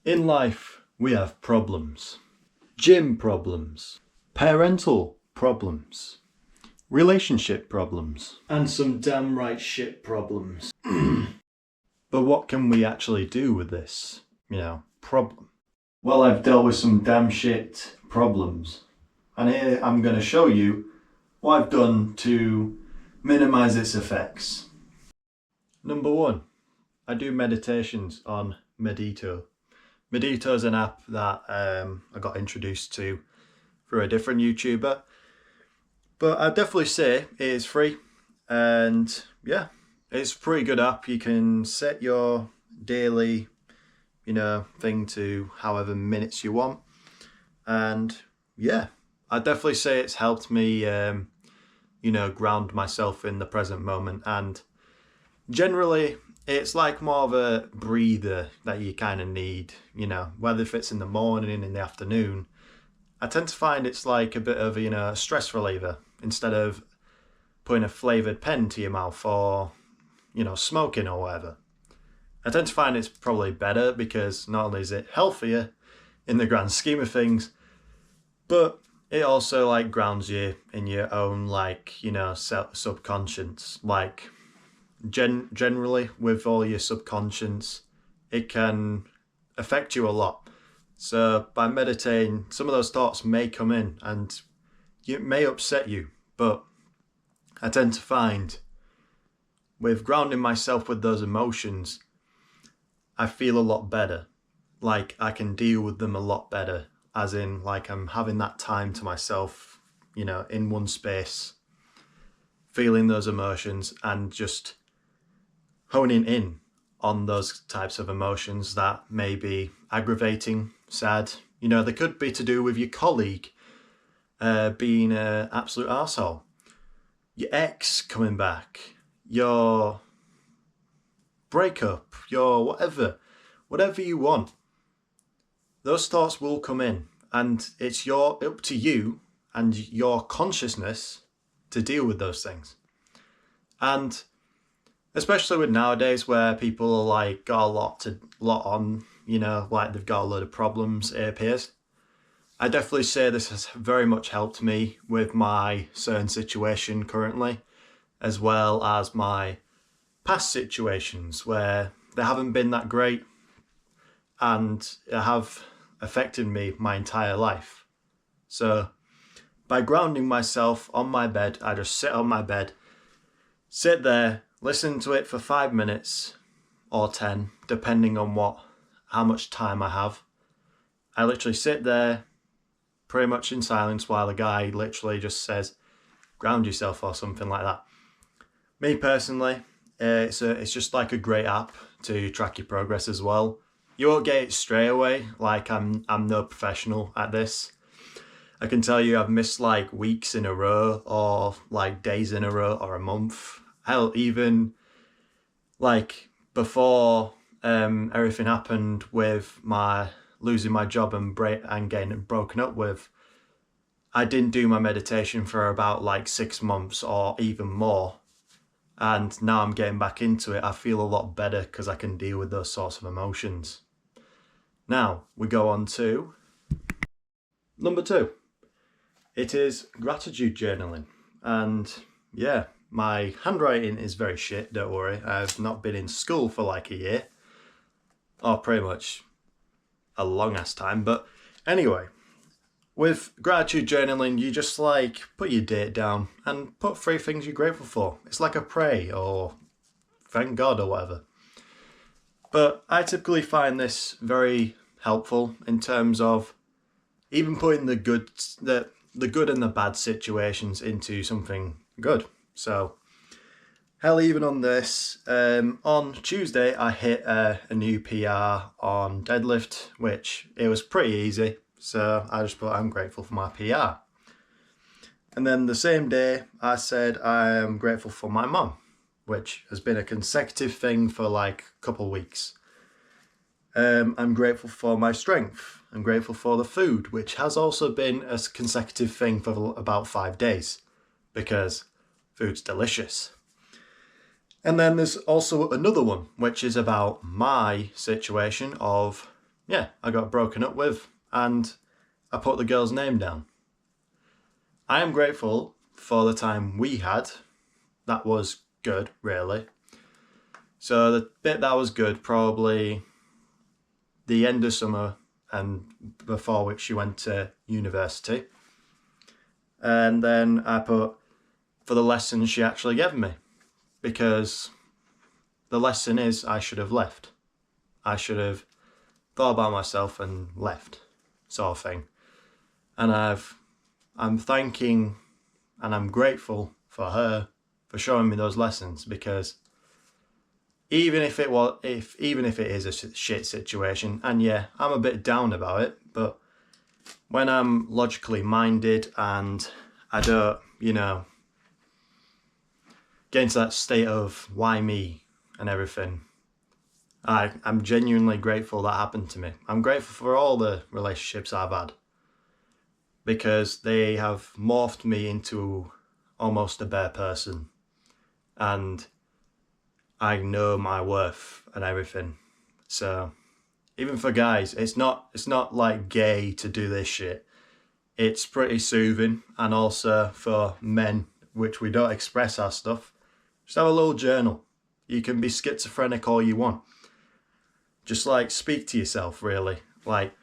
In life, we have problems. Gym problems, parental problems, relationship problems, and some damn right shit problems. But what can we actually do with this, problem? Well, I've dealt with some damn shit problems. And here I'm going to show you what I've done to minimize its effects. Number one, I do meditations on Medito. Medito is an app that I got introduced to through a different YouTuber. But I'd definitely say it is free. And yeah, it's a pretty good app. You can set your daily, thing to however minutes you want. And yeah, I'd definitely say it's helped me, ground myself in the present moment. And generally, it's like more of a breather that you kind of need, whether if it's in the morning, in the afternoon. I tend to find it's like a bit of, a stress reliever instead of putting a flavoured pen to your mouth or, smoking or whatever. I tend to find it's probably better because not only is it healthier in the grand scheme of things, but it also like grounds you in your own subconscious. Like generally with all your subconscious, it can affect you a lot. So by meditating, some of those thoughts may come in and it may upset you, but I tend to find with grounding myself with those emotions, I feel a lot better. Like I can deal with them a lot better, as in like I'm having that time to myself, in one space, feeling those emotions and just honing in on those types of emotions that may be aggravating, sad. They could be to do with your colleague being an absolute arsehole, your ex coming back, your breakup, your whatever you want. Those thoughts will come in and it's up to you and your consciousness to deal with those things. And especially with nowadays where people are like got a lot on, like they've got a load of problems, it appears. I definitely say this has very much helped me with my certain situation currently, as well as my past situations where they haven't been that great and have affected me my entire life. So by grounding myself on my bed, I just sit on my bed, sit there, listen to it for 5 minutes or 10, depending on how much time I have. I literally sit there pretty much in silence while the guy literally just says, ground yourself or something like that. Me personally, it's just like a great app to track your progress as well. You won't get it straight away, like I'm no professional at this. I can tell you I've missed like weeks in a row or like days in a row or a month. Hell, even like before everything happened with my losing my job and getting broken up with, I didn't do my meditation for about like 6 months or even more. And now I'm getting back into it. I feel a lot better because I can deal with those sorts of emotions. Now we go on to number 2. It is gratitude journaling. And yeah, my handwriting is very shit, don't worry. I've not been in school for like a year. Or pretty much a long ass time. But anyway, with gratitude journaling, you just like put your date down and put 3 things you're grateful for. It's like a pray or thank God or whatever. But I typically find this very helpful in terms of even putting the good and the bad situations into something good. So hell, even on this, on Tuesday I hit a new PR on deadlift, which it was pretty easy. So I just put I'm grateful for my PR. And then the same day I said I am grateful for my mum, which has been a consecutive thing for like a couple of weeks. I'm grateful for my strength. I'm grateful for the food, which has also been a consecutive thing for about 5 days because food's delicious. And then there's also another one, which is about my situation of yeah, I got broken up with and I put the girl's name down. I am grateful for the time we had. That was good, really. So the bit that was good, probably the end of summer and before which she went to university. And then I put for the lesson she actually gave me, because the lesson is I should have left. I should have thought about myself and left, sort of thing. And I'm thanking and I'm grateful for her for showing me those lessons, because even if it is a shit situation, and yeah, I'm a bit down about it, but when I'm logically minded and I don't, get into that state of why me and everything, I'm genuinely grateful that happened to me. I'm grateful for all the relationships I've had, because they have morphed me into almost a better person, and I know my worth and everything. So even for guys, it's not like gay to do this shit. It's pretty soothing. And also for men, which we don't express our stuff, just have a little journal. You can be schizophrenic all you want. Just like speak to yourself, really. Like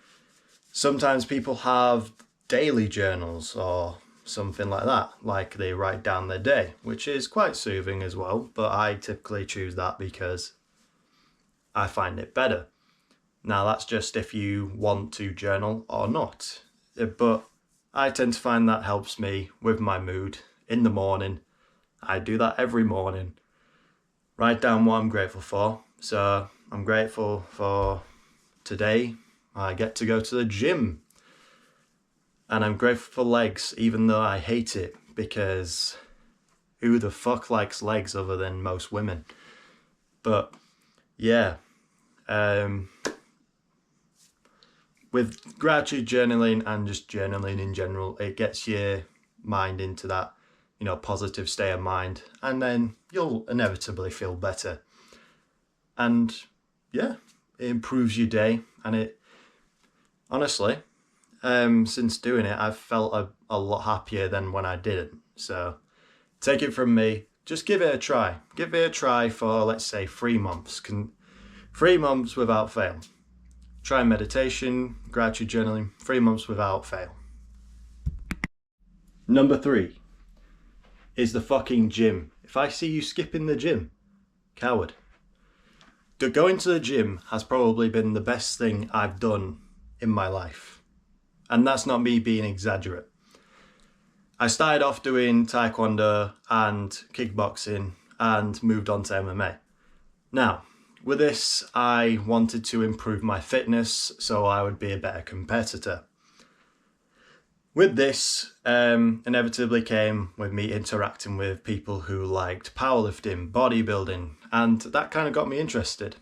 sometimes people have daily journals or something like that, like they write down their day, which is quite soothing as well, but I typically choose that because I find it better. Now that's just if you want to journal or not, but I tend to find that helps me with my mood in the morning. I do that every morning, write down what I'm grateful for. So I'm grateful for today I get to go to the gym. And I'm grateful for legs, even though I hate it, because who the fuck likes legs other than most women? But yeah, with gratitude journaling and just journaling in general, it gets your mind into that, positive state of mind, and then you'll inevitably feel better. And yeah, it improves your day, and it honestly, since doing it, I've felt a lot happier than when I didn't. So take it from me, just give it a try. Give it a try for, let's say, 3 months. 3 months without fail. Try meditation, gratitude journaling, 3 months without fail. Number 3 is the fucking gym. If I see you skipping the gym, coward. Going to the gym has probably been the best thing I've done in my life. And that's not me being exaggerate. I started off doing taekwondo and kickboxing and moved on to MMA. Now, with this, I wanted to improve my fitness so I would be a better competitor. With this, inevitably came with me interacting with people who liked powerlifting, bodybuilding, and that kind of got me interested.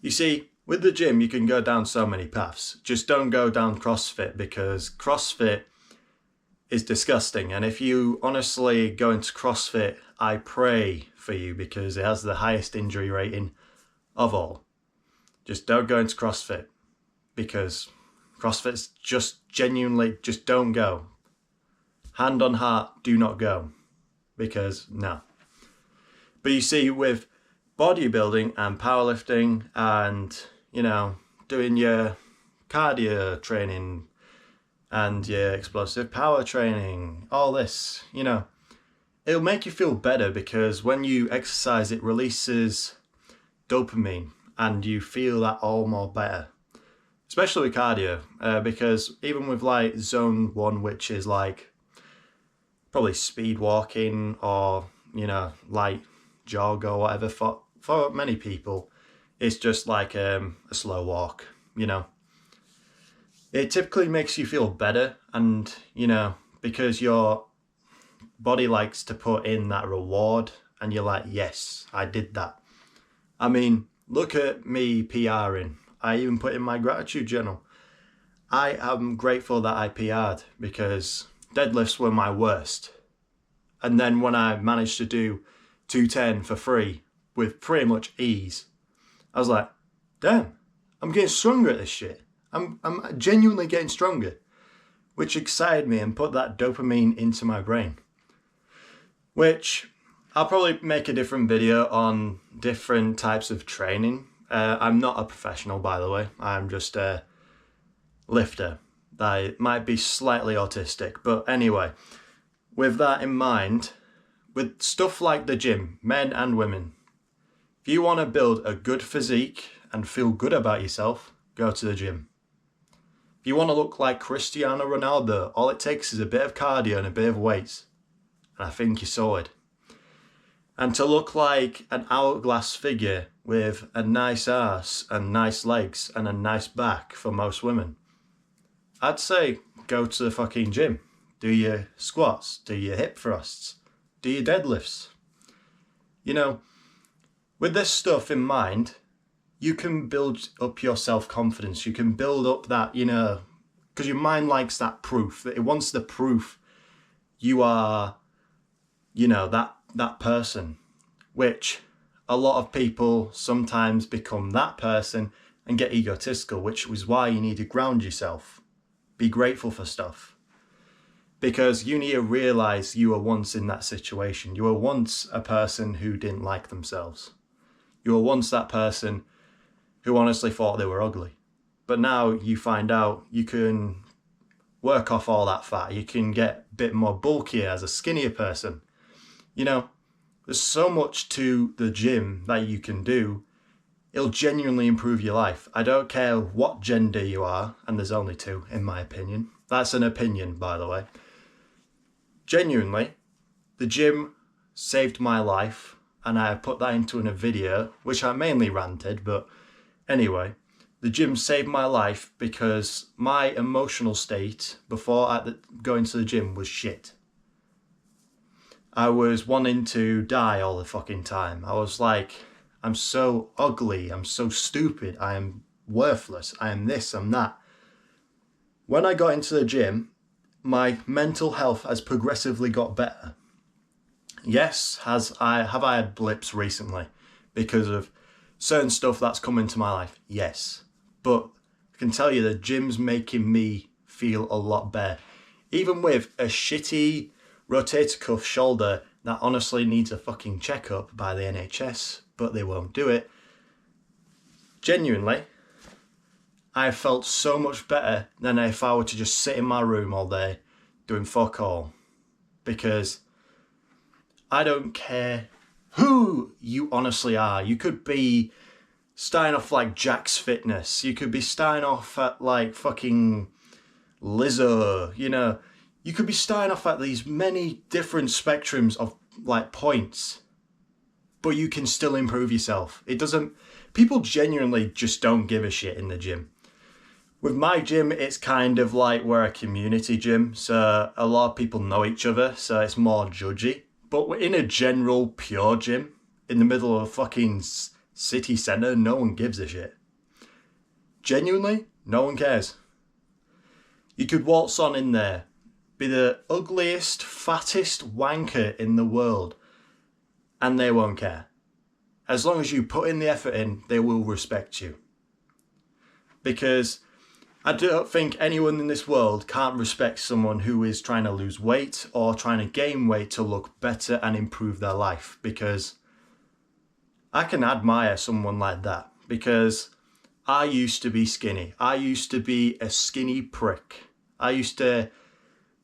You see, with the gym, you can go down so many paths. Just don't go down CrossFit, because CrossFit is disgusting. And if you honestly go into CrossFit, I pray for you, because it has the highest injury rating of all. Just don't go into CrossFit, because CrossFit's just genuinely, just don't go. Hand on heart, do not go, because no. But you see, with bodybuilding and powerlifting and, doing your cardio training and your explosive power training, all this, it'll make you feel better, because when you exercise, it releases dopamine and you feel that all more better. Especially with cardio, because even with like zone 1, which is like probably speed walking or, light jog or whatever, for many people, it's just like a slow walk, It typically makes you feel better, and, because your body likes to put in that reward, and you're like, yes, I did that. I mean, look at me PRing. I even put in my gratitude journal. I am grateful that I PR'd, because deadlifts were my worst. And then when I managed to do 210 for free with pretty much ease, I was like, damn, I'm getting stronger at this shit. I'm genuinely getting stronger, which excited me and put that dopamine into my brain. Which I'll probably make a different video on different types of training. I'm not a professional, by the way. I'm just a lifter. I might be slightly autistic, but anyway, with that in mind, with stuff like the gym, men and women, if you want to build a good physique and feel good about yourself, go to the gym. If you want to look like Cristiano Ronaldo, all it takes is a bit of cardio and a bit of weights, and I think you're solid. And to look like an hourglass figure with a nice ass and nice legs and a nice back for most women, I'd say go to the fucking gym. Do your squats, do your hip thrusts, do your deadlifts. You know, with this stuff in mind, you can build up your self-confidence. You can build up that, because your mind likes that proof. It wants the proof you are, that person, which a lot of people sometimes become that person and get egotistical, which is why you need to ground yourself. Be grateful for stuff. Because you need to realize you were once in that situation. You were once a person who didn't like themselves. You were once that person who honestly thought they were ugly. But now you find out you can work off all that fat. You can get a bit more bulkier as a skinnier person. There's so much to the gym that you can do. It'll genuinely improve your life. I don't care what gender you are, and there's only two, in my opinion. That's an opinion, by the way. Genuinely, the gym saved my life, and I put that into a video, which I mainly ranted, but anyway, the gym saved my life because my emotional state before going to the gym was shit. I was wanting to die all the fucking time. I was like, I'm so ugly, I'm so stupid, I am worthless, I am this, I'm that. When I got into the gym, my mental health has progressively got better. Yes, have I had blips recently because of certain stuff that's come into my life? Yes. But I can tell you the gym's making me feel a lot better. Even with a shitty rotator cuff shoulder that honestly needs a fucking checkup by the NHS, but they won't do it. Genuinely, I felt so much better than if I were to just sit in my room all day doing fuck all. Because I don't care who you honestly are. You could be starting off like Jack's Fitness. You could be starting off at like fucking Lizzo, You could be starting off at these many different spectrums of like points, but you can still improve yourself. People genuinely just don't give a shit in the gym. With my gym, it's kind of like we're a community gym, so a lot of people know each other, so it's more judgy. But we're in a general pure gym in the middle of a fucking city centre. No one gives a shit. Genuinely, no one cares. You could waltz on in there, be the ugliest, fattest wanker in the world, and they won't care. As long as you put in the effort in, they will respect you. Because I don't think anyone in this world can't respect someone who is trying to lose weight or trying to gain weight to look better and improve their life. Because I can admire someone like that. Because I used to be skinny. I used to be a skinny prick. I used to,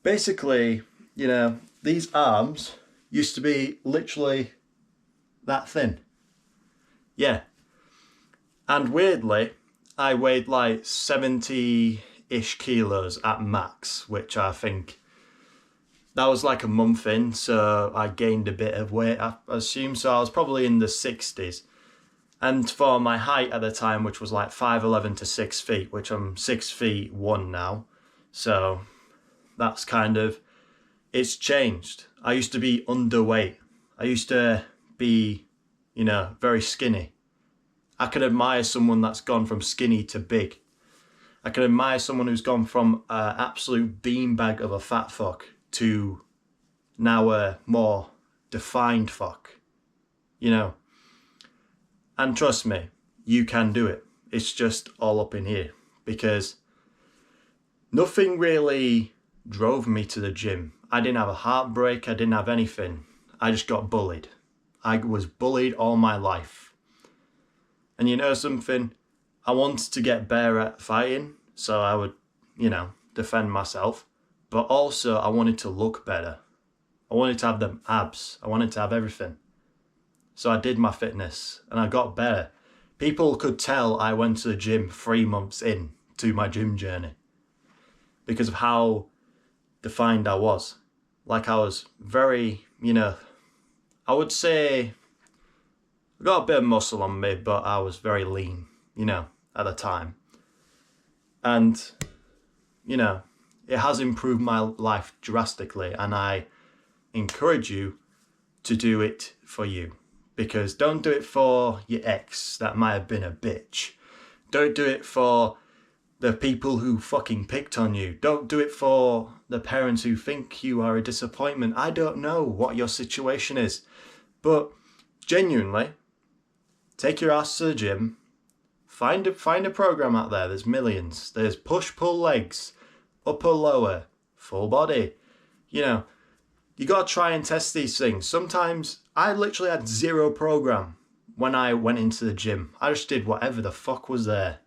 basically, these arms used to be literally that thin. Yeah. And weirdly, I weighed like 70-ish kilos at max, which I think that was like a month in, so I gained a bit of weight, I assume. So I was probably in the 60s. And for my height at the time, which was like 5'11" to 6 feet, which I'm 6'1" now. So that's it's changed. I used to be underweight. I used to be, very skinny. I could admire someone that's gone from skinny to big. I could admire someone who's gone from an absolute beanbag of a fat fuck to now a more defined fuck. And trust me, you can do it. it's just all up in here, because nothing really drove me to the gym. I didn't have a heartbreak, I didn't have anything. I just got bullied. I was bullied all my life. And you know something? I wanted to get better at fighting, so I would, defend myself. But also, I wanted to look better. I wanted to have them abs. I wanted to have everything. So I did my fitness and I got better. People could tell I went to the gym 3 months in to my gym journey because of how defined I was. Like I was very, I would say I got a bit of muscle on me, but I was very lean, at the time. And, it has improved my life drastically, and I encourage you to do it for you. Because don't do it for your ex that might have been a bitch. Don't do it for the people who fucking picked on you. Don't do it for the parents who think you are a disappointment. I don't know what your situation is, but genuinely, take your ass to the gym. Find a program out there. There's millions. There's push, pull legs, upper, lower, full body. You got to try and test these things. Sometimes I literally had zero program when I went into the gym. I just did whatever the fuck was there.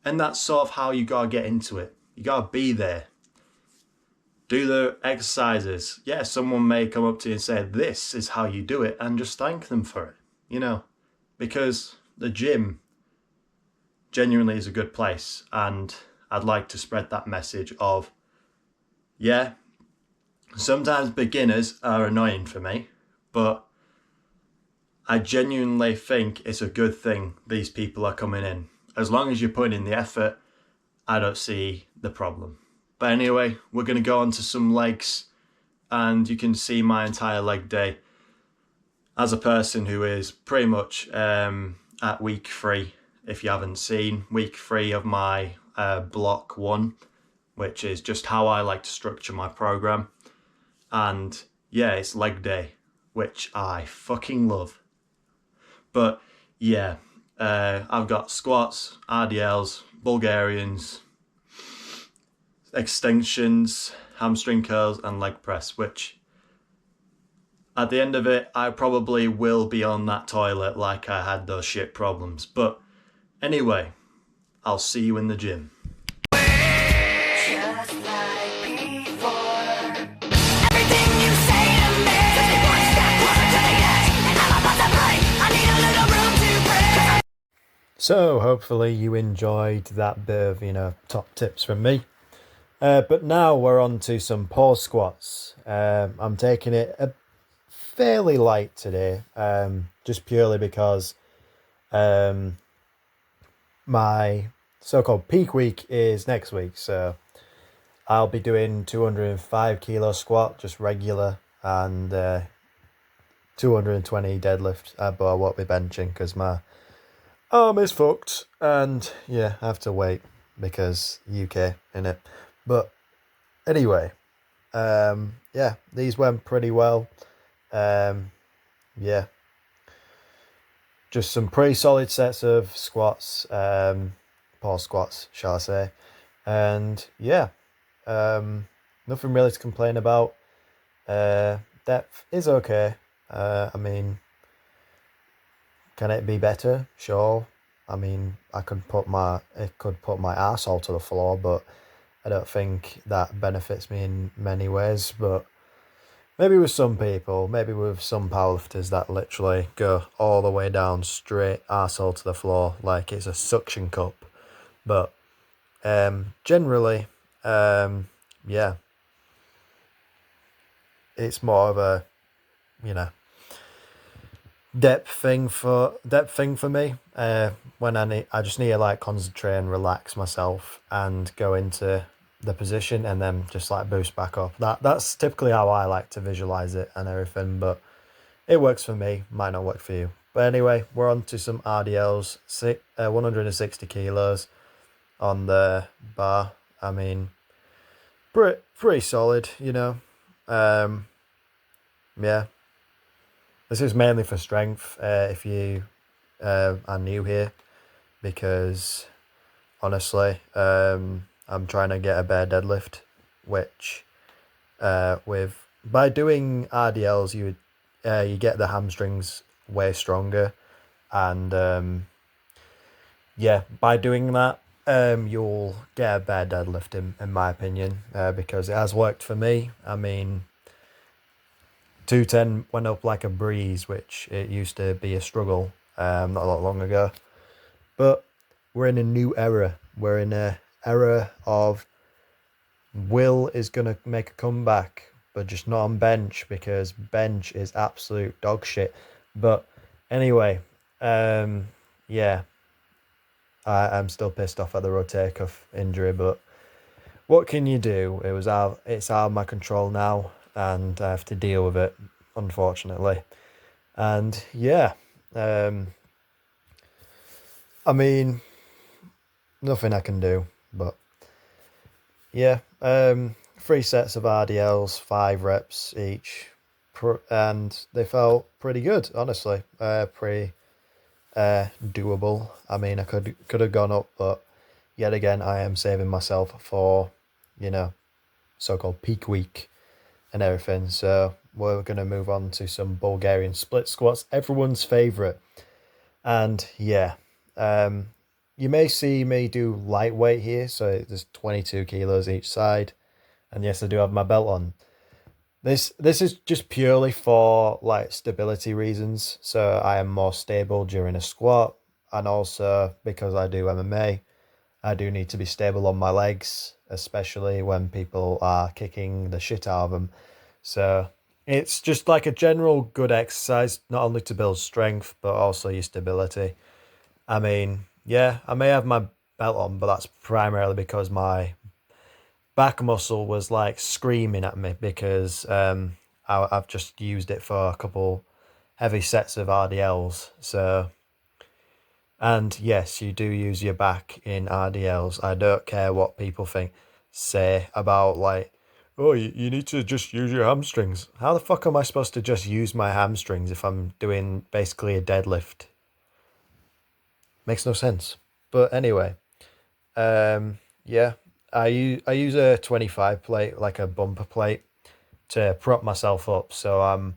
And that's sort of how you got to get into it. You got to be there. Do the exercises. Yeah, someone may come up to you and say, this is how you do it, and just thank them for it, because the gym genuinely is a good place. And I'd like to spread that message of, yeah, sometimes beginners are annoying for me, but I genuinely think it's a good thing these people are coming in. As long as you're putting in the effort, I don't see the problem. But anyway, we're going to go on to some legs, and you can see my entire leg day as a person who is pretty much at week 3. If you haven't seen week 3 of my block 1, which is just how I like to structure my program. And yeah, it's leg day, which I fucking love. But yeah, I've got squats, RDLs, Bulgarians, extensions, hamstring curls, and leg press, which at the end of it, I probably will be on that toilet like I had those shit problems. But anyway, I'll see you in the gym. So hopefully you enjoyed that bit of, top tips from me. But now we're on to some pause squats. I'm taking it fairly light today, just purely because my so-called peak week is next week. So I'll be doing 205 kilo squat, just regular, and 220 deadlift, but I won't be benching because my arm is fucked, and yeah, I have to wait because UK in it. But anyway, yeah, these went pretty well. Yeah, just some pretty solid sets of squats, pause squats, shall I say. And yeah, nothing really to complain about. Depth is okay. I mean, can it be better? Sure. I mean, it could put my arsehole to the floor, but I don't think that benefits me in many ways. But maybe with some people, maybe with some powerlifters that literally go all the way down straight arsehole to the floor like it's a suction cup. But generally, yeah, it's more of a, depth thing for me. When I just need to like concentrate and relax myself and go into the position and then just like boost back up. That's typically how I like to visualize it and everything, but it works for me, might not work for you. But anyway, we're on to some RDLs, 160 kilos on the bar. I mean, pretty solid, yeah. This is mainly for strength. If you are new here, because honestly, I'm trying to get a bear deadlift, which by doing RDLs you get the hamstrings way stronger, and by doing that, you'll get a better deadlift in my opinion, because it has worked for me. I mean, 210 went up like a breeze, which it used to be a struggle not a lot long ago. But we're in a new era. We're in a era of Will is going to make a comeback, but just not on bench, because bench is absolute dog shit. But anyway, yeah, I'm still pissed off at the rotator cuff injury, but what can you do? It's out of my control now, and I have to deal with it, unfortunately. And yeah, I mean, nothing I can do, but yeah, 3 sets of RDLs, 5 reps each, and they felt pretty good, honestly. Pretty doable. I mean, I could have gone up, but yet again, I am saving myself for, so-called peak week and everything. So we're gonna move on to some Bulgarian split squats, everyone's favorite. And yeah, you may see me do lightweight here, so there's 22 kilos each side. And yes, I do have my belt on. This is just purely for like stability reasons, so I am more stable during a squat, and also because I do MMA, I do need to be stable on my legs, especially when people are kicking the shit out of them. So it's just like a general good exercise, not only to build strength, but also your stability. I mean, yeah, I may have my belt on, but that's primarily because my back muscle was like screaming at me, because I've just used it for a couple heavy sets of RDLs. So, and yes, you do use your back in RDLs. I don't care what people say about like, oh, you need to just use your hamstrings. How the fuck am I supposed to just use my hamstrings if I'm doing basically a deadlift? Makes no sense. But anyway, yeah, I use a 25 plate, like a bumper plate, to prop myself up, so I'm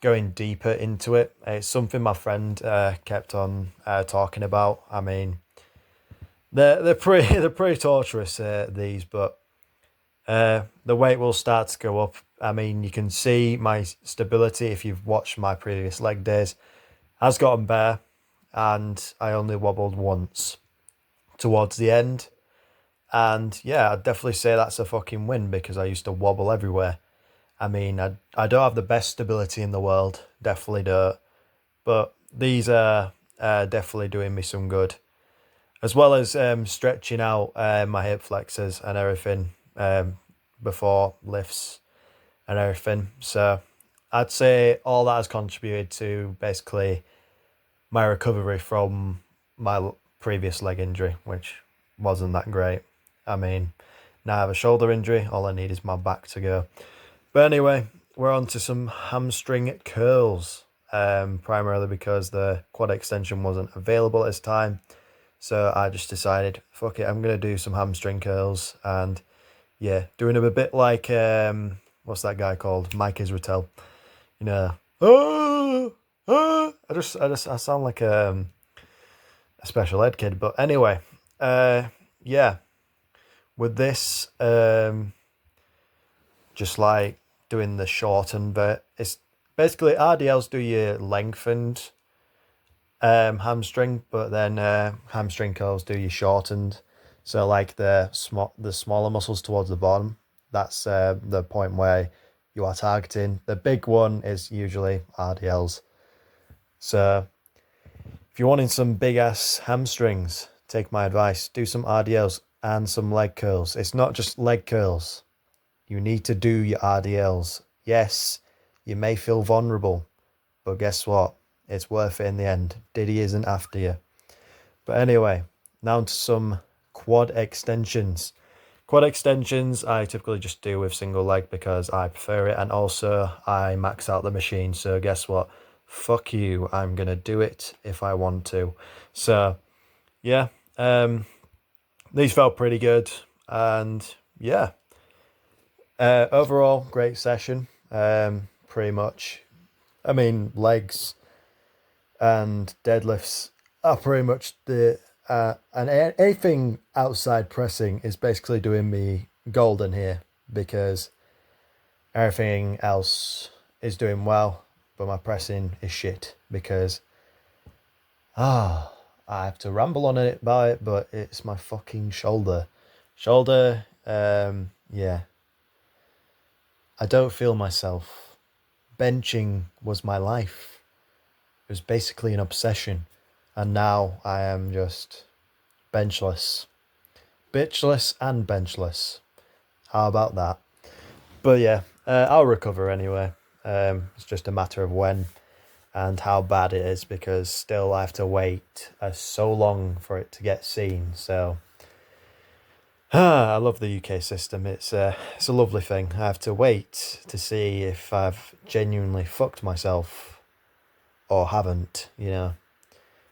going deeper into it. It's something my friend kept on talking about. I mean, they're pretty they're pretty torturous, these, but the weight will start to go up. I mean, you can see my stability if you've watched my previous leg days has gotten better, and I only wobbled once towards the end. And yeah, I'd definitely say that's a fucking win, because I used to wobble everywhere. I mean, I don't have the best stability in the world, definitely don't. But these are definitely doing me some good, as well as stretching out my hip flexors and everything before lifts and everything. So I'd say all that has contributed to basically my recovery from my previous leg injury, which wasn't that great. I mean, now I have a shoulder injury, all I need is my back to go. But anyway, we're on to some hamstring curls, primarily because the quad extension wasn't available at this time. So I just decided, fuck it, I'm going to do some hamstring curls, and yeah, doing them a bit like, what's that guy called? Mike Israetel. You know, I sound like a special ed kid. But anyway, yeah, with this, just like doing the shortened bit, it's basically RDLs do your lengthened hamstring, but then hamstring curls do your shortened. So like the smaller muscles towards the bottom, that's the point where you are targeting. The big one is usually RDLs. So if you're wanting some big ass hamstrings, take my advice, do some RDLs and some leg curls. It's not just leg curls. You need to do your RDLs. Yes, you may feel vulnerable, but guess what? It's worth it in the end. Diddy isn't after you. But anyway, now to some quad extensions. Quad extensions I typically just do with single leg because I prefer it, and also I max out the machine. So guess what? Fuck you. I'm going to do it if I want to. So yeah, these felt pretty good, and yeah, overall great session. Pretty much, I mean, legs and deadlifts are pretty much and anything outside pressing is basically doing me golden here, because everything else is doing well, but my pressing is shit because I have to ramble on it about it, but it's my fucking shoulder. Yeah. I don't feel myself. Benching was my life. It was basically an obsession. And now I am just benchless. Bitchless and benchless. How about that? But yeah, I'll recover anyway. It's just a matter of when and how bad it is, because still I have to wait so long for it to get seen. So I love the UK system. It's a lovely thing. I have to wait to see if I've genuinely fucked myself or haven't, you know,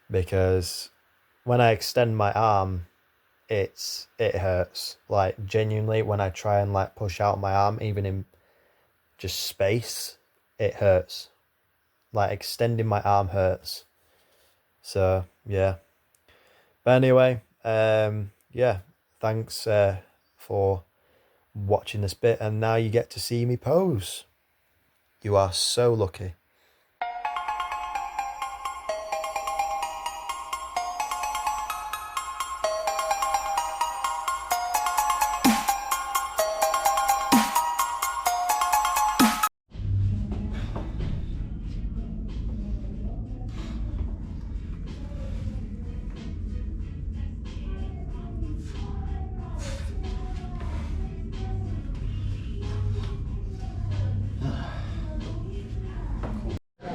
because when I extend my arm, it hurts. Like, genuinely, when I try and like push out my arm, even in just space, it hurts. Like, extending my arm hurts. So yeah. But anyway, yeah, thanks for watching this bit, and now you get to see me pose. You are so lucky.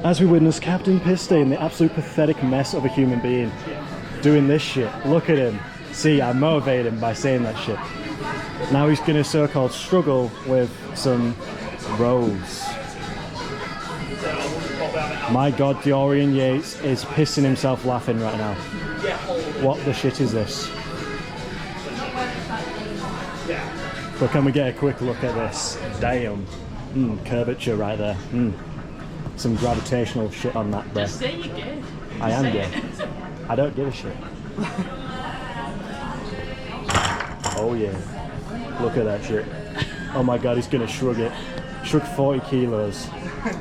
As we witness Captain Pisstain, the absolute pathetic mess of a human being, doing this shit. Look at him. See, I motivated him by saying that shit. Now he's gonna so-called struggle with some rows. My god, Dorian Yates is pissing himself laughing right now. What the shit is this? But can we get a quick look at this? Damn. Curvature right there. Some gravitational shit on that, bro. Just say you're gay. I am gay. I don't give a shit. Oh yeah. Look at that shit. Oh my god, he's gonna shrug it. Shrug 40 kilos.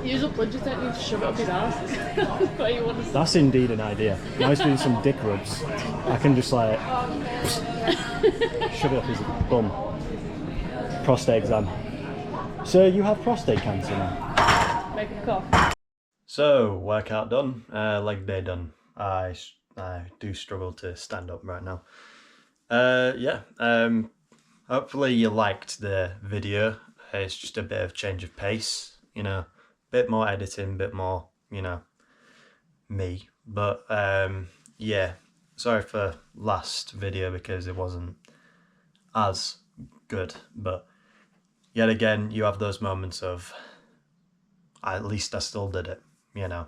Use a plunger technique to shove it up his ass. But you want to That's indeed an idea. Now he's doing some dick rubs. I can just like shove it up his bum. Prostate exam. So you have prostate cancer now? make a cough. So, workout done, leg day done. I do struggle to stand up right now. Yeah, hopefully you liked the video. It's just a bit of change of pace, you know, bit more editing, bit more, you know, me. But yeah, sorry for last video because it wasn't as good, but yet again, you have those moments of, at least I still did it, you know.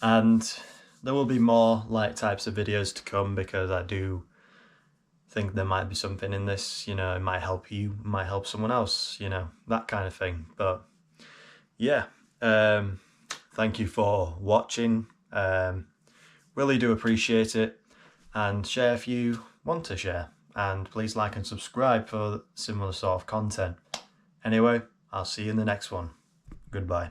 And there will be more like types of videos to come because I do think there might be something in this, you know, it might help you, it might help someone else, you know, that kind of thing. But yeah, thank you for watching. Really do appreciate it, and share if you want to share, and please like and subscribe for similar sort of content. Anyway, I'll see you in the next one. Goodbye.